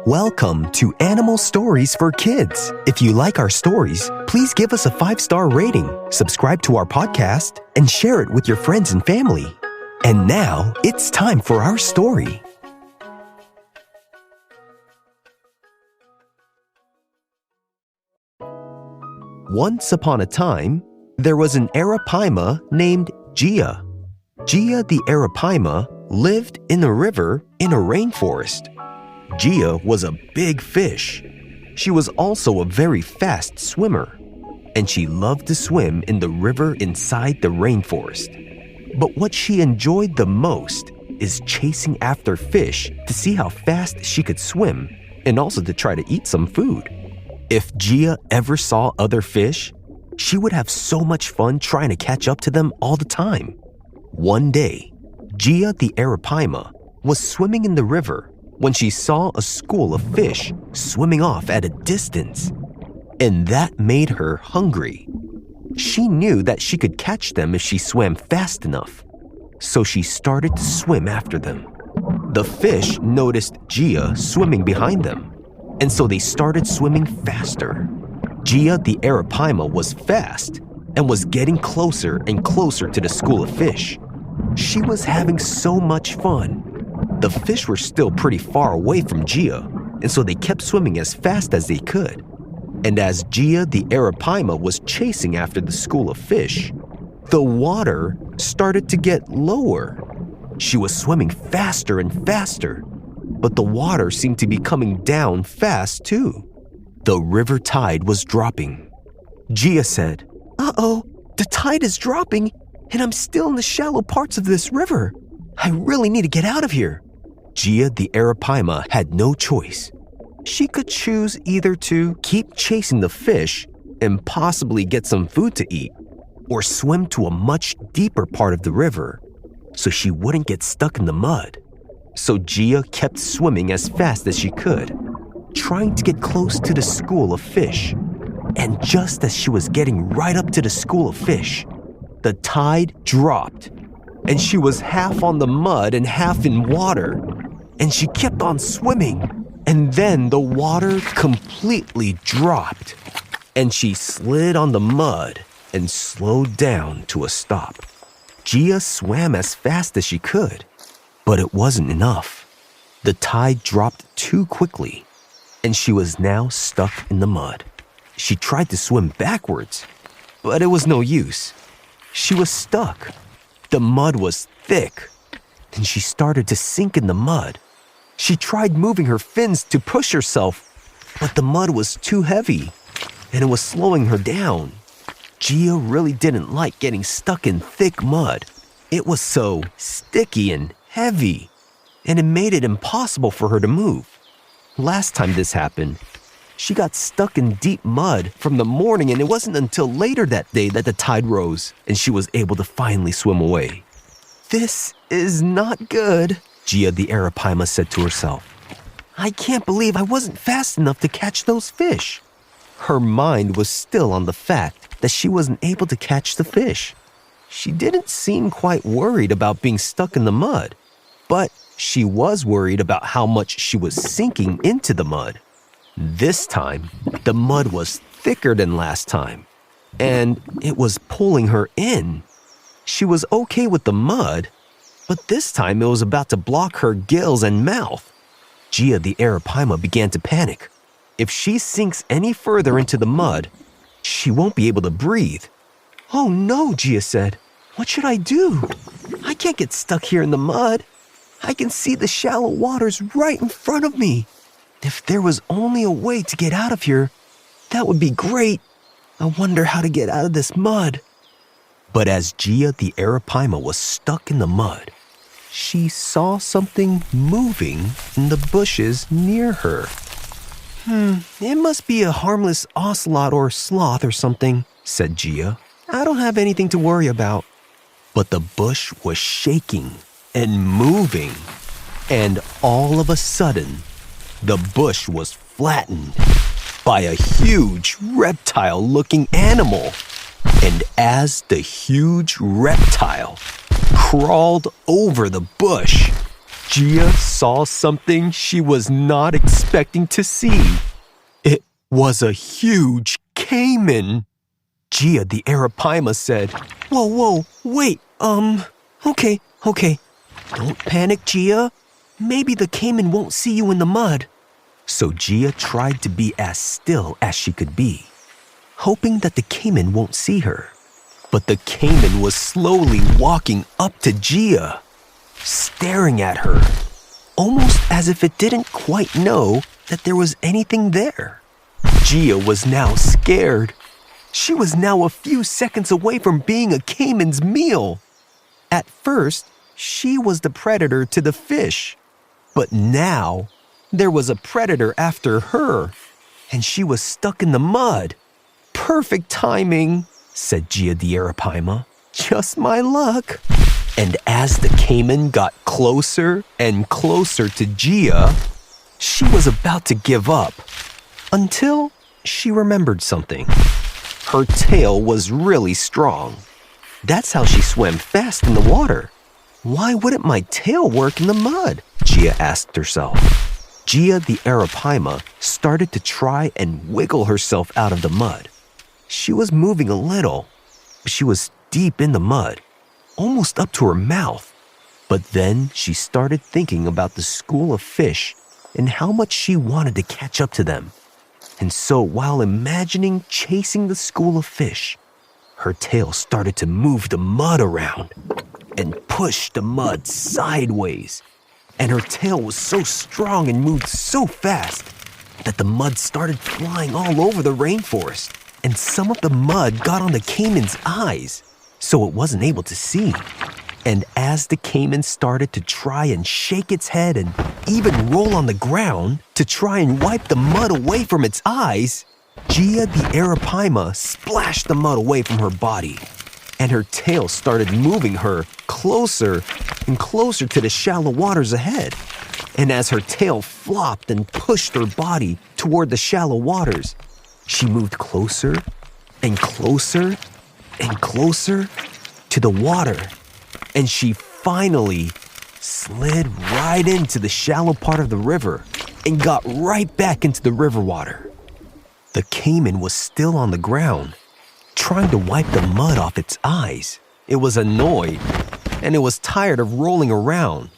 Welcome to Animal Stories for Kids. If you like our stories, please give us a 5-star rating, subscribe to our podcast, and share it with your friends and family. And now, it's time for our story. Once upon a time, there was an Arapaima named Gia. Gia the Arapaima lived in a river in a rainforest. Gia was a big fish. She was also a very fast swimmer, and she loved to swim in the river inside the rainforest. But what she enjoyed the most is chasing after fish to see how fast she could swim and also to try to eat some food. If Gia ever saw other fish, she would have so much fun trying to catch up to them all the time. One day, Gia the Arapaima was swimming in the river when she saw a school of fish swimming off at a distance, and that made her hungry. She knew that she could catch them if she swam fast enough, so she started to swim after them. The fish noticed Gia swimming behind them, and so they started swimming faster. Gia the Arapaima was fast and was getting closer and closer to the school of fish. She was having so much fun. The fish were still pretty far away from Gia, and so they kept swimming as fast as they could. And as Gia the Arapaima was chasing after the school of fish, the water started to get lower. She was swimming faster and faster, but the water seemed to be coming down fast too. The river tide was dropping. Gia said, "Uh-oh, the tide is dropping, and I'm still in the shallow parts of this river. I really need to get out of here." Gia the Arapaima had no choice. She could choose either to keep chasing the fish and possibly get some food to eat, or swim to a much deeper part of the river so she wouldn't get stuck in the mud. So Gia kept swimming as fast as she could, trying to get close to the school of fish. And just as she was getting right up to the school of fish, the tide dropped, and she was half on the mud and half in water, and she kept on swimming. And then the water completely dropped, and she slid on the mud and slowed down to a stop. Gia swam as fast as she could, but it wasn't enough. The tide dropped too quickly, and she was now stuck in the mud. She tried to swim backwards, but it was no use. She was stuck. The mud was thick, and she started to sink in the mud. She tried moving her fins to push herself, but the mud was too heavy, and it was slowing her down. Gia really didn't like getting stuck in thick mud. It was so sticky and heavy, and it made it impossible for her to move. Last time this happened, she got stuck in deep mud from the morning, and it wasn't until later that day that the tide rose and she was able to finally swim away. "This is not good," Gia the Arapaima said to herself. "I can't believe I wasn't fast enough to catch those fish." Her mind was still on the fact that she wasn't able to catch the fish. She didn't seem quite worried about being stuck in the mud, but she was worried about how much she was sinking into the mud. This time, the mud was thicker than last time, and it was pulling her in. She was okay with the mud, but this time it was about to block her gills and mouth. Gia the Arapaima began to panic. If she sinks any further into the mud, she won't be able to breathe. "Oh no," Gia said. "What should I do? I can't get stuck here in the mud. I can see the shallow waters right in front of me. If there was only a way to get out of here, that would be great. I wonder how to get out of this mud." But as Gia the Arapaima was stuck in the mud, she saw something moving in the bushes near her. It must be a harmless ocelot or sloth or something," said Gia. "I don't have anything to worry about." But the bush was shaking and moving, and all of a sudden, the bush was flattened by a huge reptile-looking animal. And as the huge reptile crawled over the bush, Gia saw something she was not expecting to see. It was a huge caiman. Gia the Arapaima said, Whoa, wait, okay. Don't panic, Gia. Maybe the caiman won't see you in the mud. So Gia tried to be as still as she could be, hoping that the caiman won't see her. But the caiman was slowly walking up to Gia, staring at her, almost as if it didn't quite know that there was anything there. Gia was now scared. She was now a few seconds away from being a caiman's meal. At first, she was the predator to the fish, but now there was a predator after her, and she was stuck in the mud. Perfect timing, said Gia the Arapaima. Just my luck. And as the caiman got closer and closer to Gia, she was about to give up until she remembered something. Her tail was really strong. That's how she swam fast in the water. Why wouldn't my tail work in the mud? Gia asked herself. Gia the Arapaima started to try and wiggle herself out of the mud. She was moving a little, but she was deep in the mud, almost up to her mouth. But then she started thinking about the school of fish and how much she wanted to catch up to them. And so while imagining chasing the school of fish, her tail started to move the mud around and push the mud sideways. And her tail was so strong and moved so fast that the mud started flying all over the rainforest. And some of the mud got on the caiman's eyes, so it wasn't able to see. And as the caiman started to try and shake its head and even roll on the ground to try and wipe the mud away from its eyes, Gia the Arapaima splashed the mud away from her body, and her tail started moving her closer and closer to the shallow waters ahead. And as her tail flopped and pushed her body toward the shallow waters, she moved closer and closer and closer to the water, and she finally slid right into the shallow part of the river and got right back into the river water. The caiman was still on the ground, trying to wipe the mud off its eyes. It was annoyed, and it was tired of rolling around.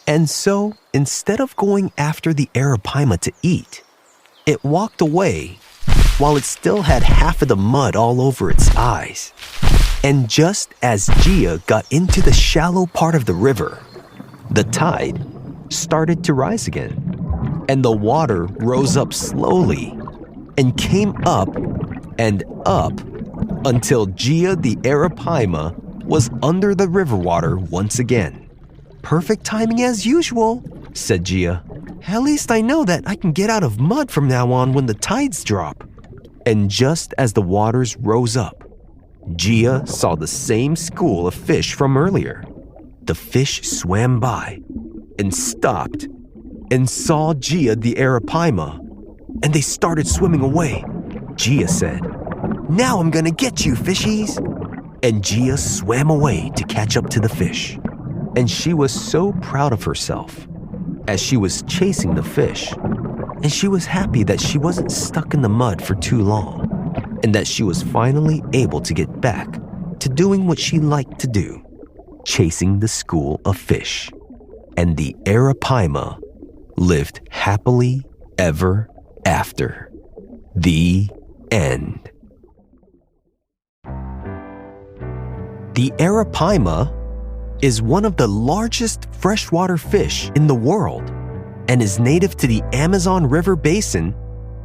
And so, instead of going after the Arapaima to eat, it walked away while it still had half of the mud all over its eyes. And just as Gia got into the shallow part of the river, the tide started to rise again, and the water rose up slowly and came up and up until Gia the Arapaima was under the river water once again. Perfect timing as usual, said Gia. At least I know that I can get out of mud from now on when the tides drop. And just as the waters rose up, Gia saw the same school of fish from earlier. The fish swam by and stopped and saw Gia the Arapaima, and they started swimming away. Gia said, Now I'm gonna get you, fishies. And Gia swam away to catch up to the fish. And she was so proud of herself as she was chasing the fish. And she was happy that she wasn't stuck in the mud for too long, and that she was finally able to get back to doing what she liked to do, chasing the school of fish. And the Arapaima lived happily ever after. The end. The Arapaima is one of the largest freshwater fish in the world and is native to the Amazon River Basin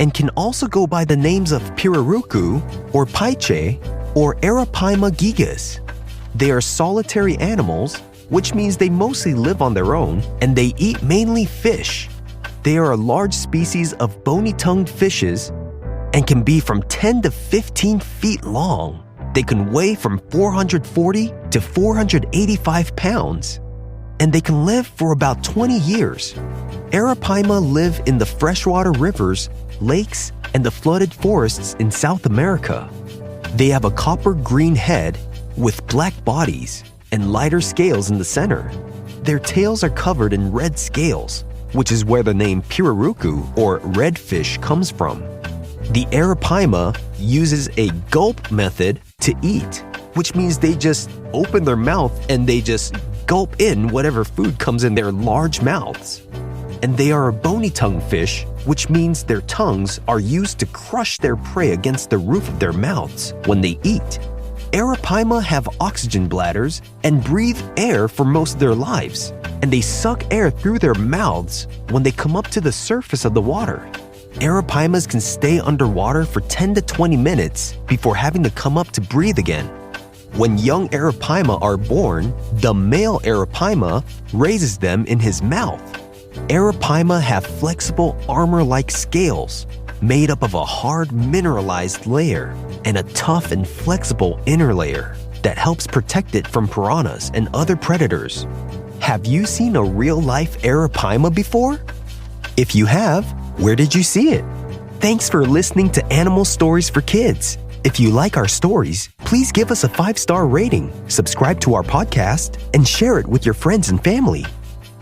and can also go by the names of pirarucu or paiche or Arapaima gigas. They are solitary animals, which means they mostly live on their own, and they eat mainly fish. They are a large species of bony-tongued fishes and can be from 10 to 15 feet long. They can weigh from 440 to 485 pounds, and they can live for about 20 years. Arapaima live in the freshwater rivers, lakes, and the flooded forests in South America. They have a copper-green head with black bodies and lighter scales in the center. Their tails are covered in red scales, which is where the name pirarucu or redfish comes from. The Arapaima uses a gulp method to eat, which means they just open their mouth and they just gulp in whatever food comes in their large mouths. And they are a bony-tongued fish, which means their tongues are used to crush their prey against the roof of their mouths when they eat. Arapaima have oxygen bladders and breathe air for most of their lives, and they suck air through their mouths when they come up to the surface of the water. Arapaimas can stay underwater for 10 to 20 minutes before having to come up to breathe again. When young Arapaima are born, the male Arapaima raises them in his mouth. Arapaima have flexible armor-like scales made up of a hard mineralized layer and a tough and flexible inner layer that helps protect it from piranhas and other predators. Have you seen a real-life Arapaima before? If you have, where did you see it? Thanks for listening to Animal Stories for Kids. If you like our stories, please give us a 5-star rating, subscribe to our podcast, and share it with your friends and family.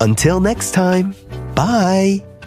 Until next time, bye!